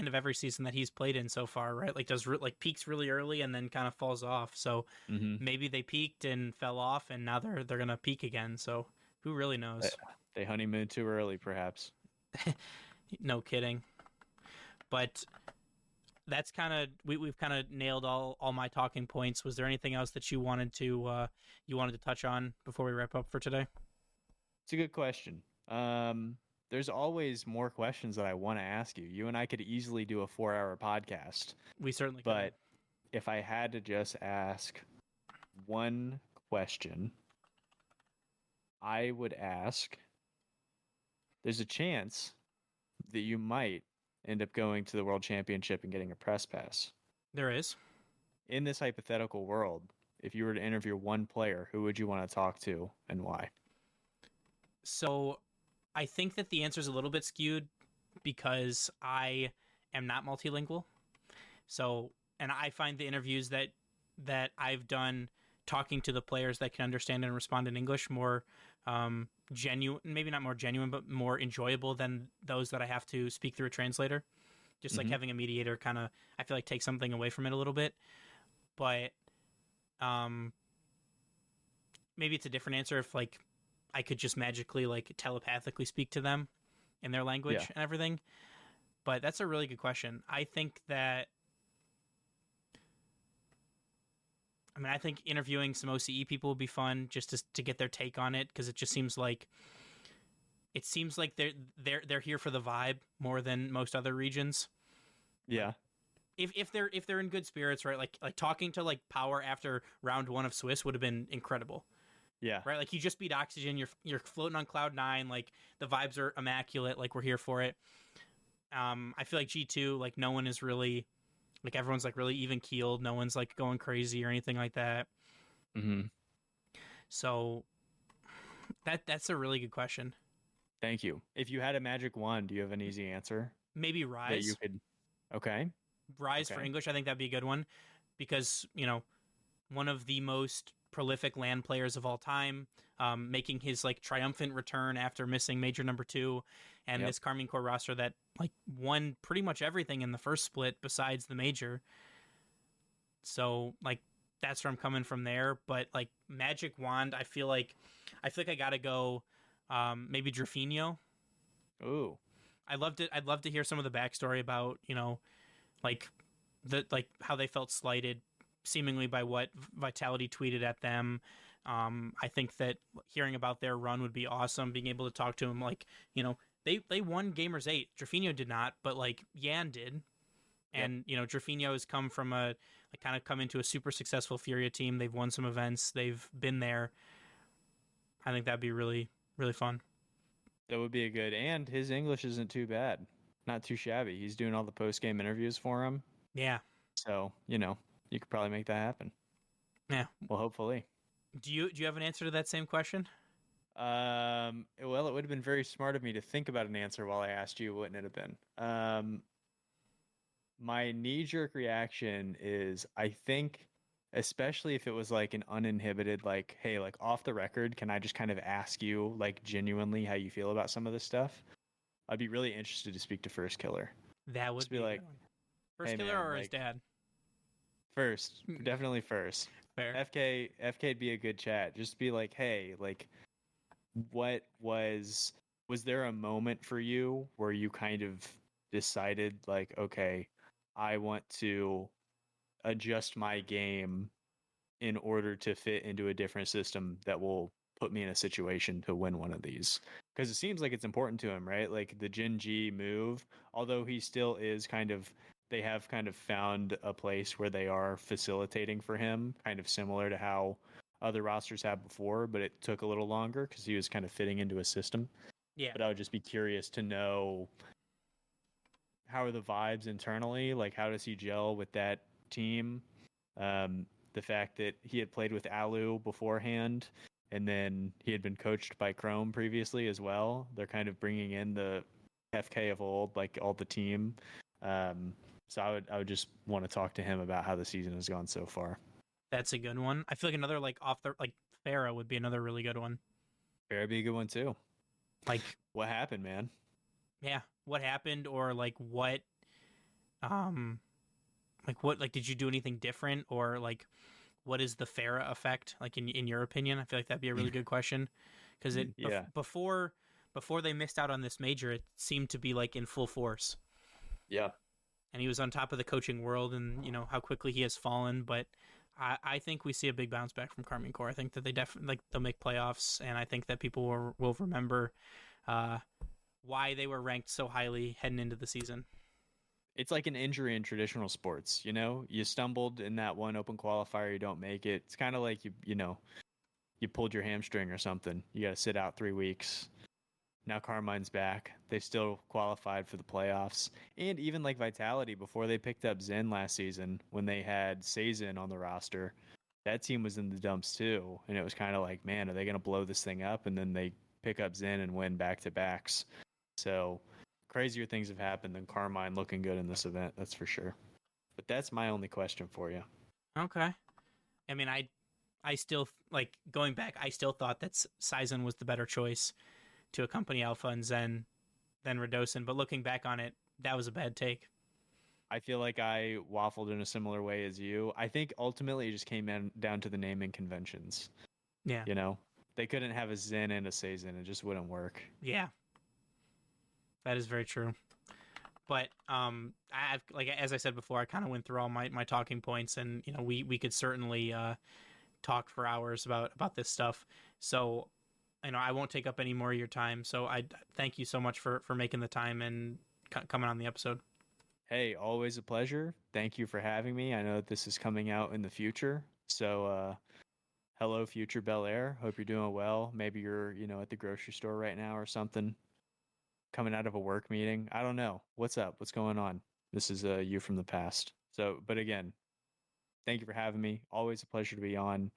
of every season that he's played in so far, right? Like peaks really early and then kind of falls off. So maybe they peaked and fell off, and now they're gonna peak again. So who really knows? They honeymooned too early, perhaps. No kidding. But that's kind of we've kind of nailed all my talking points. Was there anything else that you wanted to touch on before we wrap up for today? It's a good question. There's always more questions that I want to ask you. You and I could easily do a 4-hour podcast. We certainly could. But if I had to just ask one question, I would ask, there's a chance that you might end up going to the World Championship and getting a press pass. There is. In this hypothetical world, if you were to interview one player, who would you want to talk to and why? So I think that the answer is a little bit skewed because I am not multilingual. So, and I find the interviews that I've done talking to the players that can understand and respond in English more genuine, maybe not more genuine, but more enjoyable than those that I have to speak through a translator. Just like having a mediator kind of, I feel like takes something away from it a little bit. But maybe it's a different answer if like I could just magically like telepathically speak to them in their language and everything. But that's a really good question. I think interviewing some OCE people would be fun just to get their take on it, because it just seems like they're here for the vibe more than most other regions. Yeah. If they're in good spirits, right? Like talking to like Power after round 1 of Swiss would have been incredible. Yeah. Right? Like you just beat Oxygen, you're floating on cloud 9, like the vibes are immaculate, like we're here for it. I feel like G2, like no one is really, like everyone's like really even keeled. No one's like going crazy or anything like that. Mm-hmm. So that's a really good question. Thank you. If you had a magic wand, do you have an easy answer? Maybe Rise. That you could. Okay. Rise for English. I think that'd be a good one because, you know, one of the most prolific LAN players of all time, making his like triumphant return after missing major number 2, and this Karmine Corps roster that like won pretty much everything in the first split besides the major. So like that's where I'm coming from there. But like magic wand, I feel like I gotta go maybe Drafinho. Ooh. I'd love to hear some of the backstory about, you know, like how they felt slighted seemingly by what Vitality tweeted at them. I think that hearing about their run would be awesome. Being able to talk to them, like, you know, they won Gamers 8. Drafinho did not, but like Yan did. And, you know, Drafinho has come from come into a super successful Furia team. They've won some events. They've been there. I think that'd be really, really fun. That would be a good, and his English isn't too bad. Not too shabby. He's doing all the post-game interviews for him. Yeah. So, you know, you could probably make that happen. Yeah. Well, hopefully. Do you have an answer to that same question? Well, it would have been very smart of me to think about an answer while I asked you, wouldn't it have been? My knee-jerk reaction is, I think, especially if it was like an uninhibited, like, hey, like off the record, can I just kind of ask you like genuinely how you feel about some of this stuff? I'd be really interested to speak to First Killer. That would just be like, First hey, Killer man, or like, his dad? First, definitely first. Fair. FK'd be a good chat. Just be like, hey, like, what was there a moment for you where you kind of decided like, okay, I want to adjust my game in order to fit into a different system that will put me in a situation to win one of these? Because it seems like it's important to him, right? Like the Gen G move, although he still is they have kind of found a place where they are facilitating for him, kind of similar to how other rosters have before, but it took a little longer because he was kind of fitting into a system. Yeah. But I would just be curious to know, how are the vibes internally? Like, how does he gel with that team? The fact that he had played with Alu beforehand, and then he had been coached by Chrome previously as well. They're kind of bringing in the FK of old, like all the team. So I would just want to talk to him about how the season has gone so far. That's a good one. I feel like another like Farah would be another really good one. Farah would be a good one too. Like, what happened, man? Yeah, what happened, or like what did you do anything different, or like what is the Farah effect like in your opinion? I feel like that'd be a really good question, because before they missed out on this major, it seemed to be like in full force. Yeah. and he was on top of the coaching world, and how quickly he has fallen. But I think we see a big bounce back from Karmine Corp. I think that they definitely they'll make playoffs, and I think that people will remember why they were ranked so highly heading into the season. It's like an injury in traditional sports. You stumbled in that one open qualifier, you don't make it. It's kind of like you pulled your hamstring or something. You got to sit out 3 weeks. Now Carmine's back. They still qualified for the playoffs. And even like Vitality, before they picked up Zen last season, when they had Sazin on the roster, that team was in the dumps too. And it was kind of like, man, are they going to blow this thing up? And then they pick up Zen and win back-to-backs. So crazier things have happened than Carmine looking good in this event, that's for sure. But that's my only question for you. Okay. I mean, I still, like, going back, I still thought that Saizen was the better choice to accompany Alpha and Zen than Radosin, but looking back on it, that was a bad take. I feel like I waffled in a similar way as you. I think ultimately it just came down to the naming conventions. Yeah. They couldn't have a Zen and a Sazin. It just wouldn't work. Yeah. That is very true. But I've, like, as I said before, I kind of went through all my talking points, and we could certainly talk for hours about this stuff. So I won't take up any more of your time. So I thank you so much for making the time and coming on the episode. Hey, always a pleasure. Thank you for having me. I know that this is coming out in the future. So hello, future Bellair. Hope you're doing well. Maybe you're, at the grocery store right now or something, coming out of a work meeting. I don't know. What's up? What's going on? This is you from the past. So, but again, thank you for having me. Always a pleasure to be on,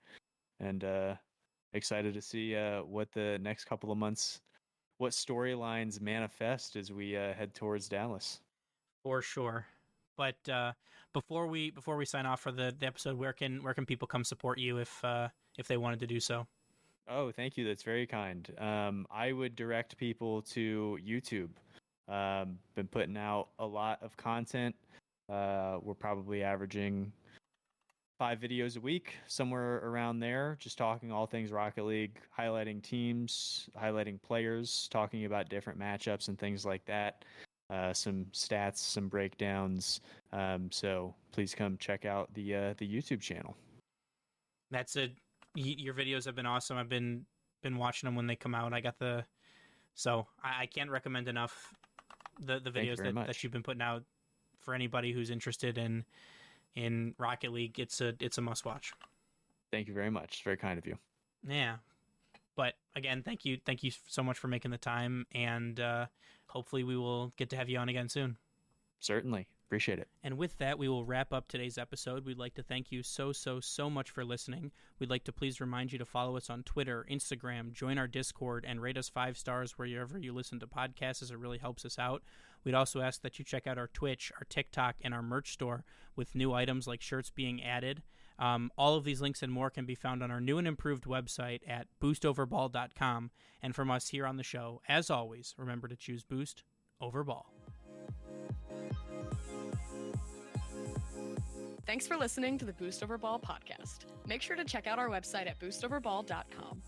and excited to see what the next couple of months, what storylines manifest as we head towards Dallas. For sure. But before we sign off for the episode, where can people come support you if they wanted to do so? Oh, thank you. That's very kind. I would direct people to YouTube. Been putting out a lot of content. We're probably averaging 5 videos a week, somewhere around there, just talking all things Rocket League, highlighting teams, highlighting players, talking about different matchups and things like that. Some stats, some breakdowns. So please come check out the YouTube channel. That's it. Your videos have been awesome. I've been watching them when they come out. So I can't recommend enough the videos that you've been putting out for anybody who's interested in Rocket League. It's a must watch. Thank you very much. It's very kind of you. Yeah. But again, thank you so much for making the time, and hopefully we will get to have you on again soon. Certainly. Appreciate it. And with that, we will wrap up today's episode. We'd like to thank you so much for listening. We'd like to please remind you to follow us on Twitter, Instagram, join our Discord, and rate us 5 stars wherever you listen to podcasts, as it really helps us out. We'd also ask that you check out our Twitch, our TikTok, and our merch store with new items like shirts being added. All of these links and more can be found on our new and improved website at boostoverball.com. And from us here on the show, as always, remember to choose Boost over Ball. Thanks for listening to the Boost Over Ball podcast. Make sure to check out our website at boostoverball.com.